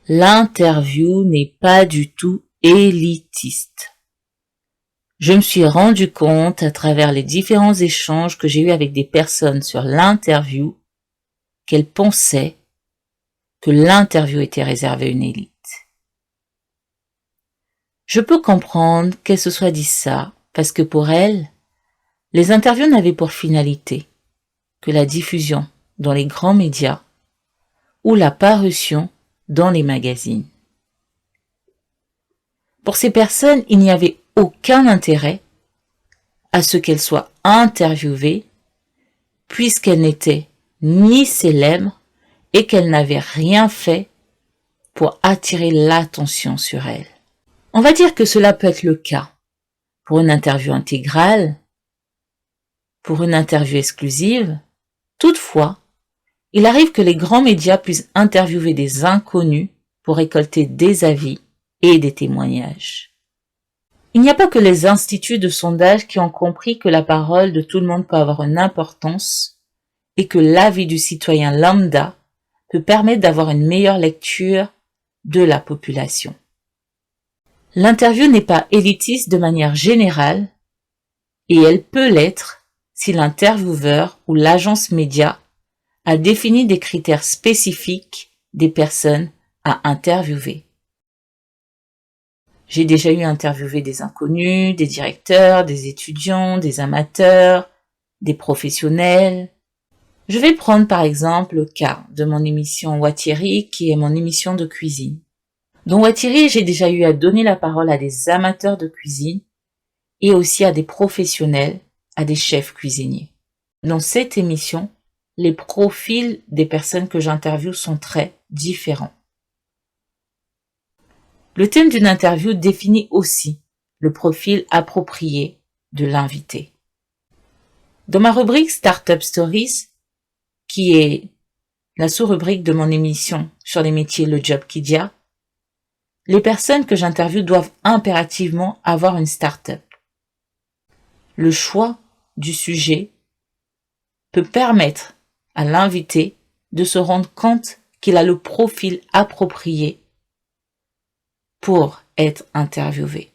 L'interview n'est pas du tout élitiste. Je me suis rendu compte à travers les différents échanges que j'ai eus avec des personnes sur l'interview qu'elles pensaient que l'interview était réservée à une élite. Je peux comprendre qu'elles se soient dit ça parce que pour elles, les interviews n'avaient pour finalité que la diffusion dans les grands médias ou la parution dans les magazines. Pour ces personnes, il n'y avait aucun intérêt à ce qu'elles soient interviewées puisqu'elles n'étaient ni célèbres et qu'elles n'avaient rien fait pour attirer l'attention sur elles. On va dire que cela peut être le cas pour une interview intégrale, pour une interview exclusive. Toutefois, il arrive que les grands médias puissent interviewer des inconnus pour récolter des avis et des témoignages. Il n'y a pas que les instituts de sondage qui ont compris que la parole de tout le monde peut avoir une importance et que l'avis du citoyen lambda peut permettre d'avoir une meilleure lecture de la population. L'interview n'est pas élitiste de manière générale et elle peut l'être si l'intervieweur ou l'agence média a défini des critères spécifiques des personnes à interviewer. J'ai déjà eu à interviewer des inconnus, des directeurs, des étudiants, des amateurs, des professionnels. Je vais prendre par exemple le cas de mon émission Wattieri qui est mon émission de cuisine. Dans Wattieri, j'ai déjà eu à donner la parole à des amateurs de cuisine et aussi à des professionnels, à des chefs cuisiniers. Dans cette émission, les profils des personnes que j'interviewe sont très différents. Le thème d'une interview définit aussi le profil approprié de l'invité. Dans ma rubrique Startup Stories, qui est la sous-rubrique de mon émission sur les métiers Le Job Kidia, les personnes que j'interviewe doivent impérativement avoir une start-up. Le choix du sujet peut permettre à l'invité de se rendre compte qu'il a le profil approprié pour être interviewé.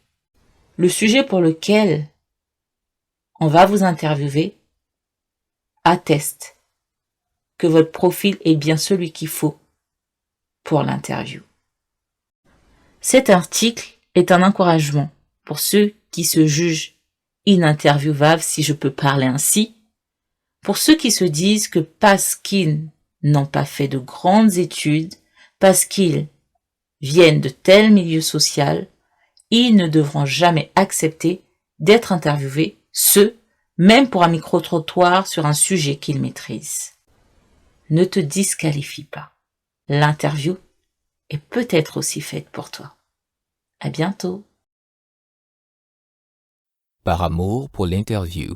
Le sujet pour lequel on va vous interviewer atteste que votre profil est bien celui qu'il faut pour l'interview. Cet article est un encouragement pour ceux qui se jugent ininterviewables, si je peux parler ainsi, pour ceux qui se disent que parce qu'ils n'ont pas fait de grandes études, parce qu'ils viennent de tel milieu social, ils ne devront jamais accepter d'être interviewés, même pour un micro-trottoir sur un sujet qu'ils maîtrisent. Ne te disqualifie pas. L'interview est peut-être aussi faite pour toi. À bientôt. Par amour pour l'interview,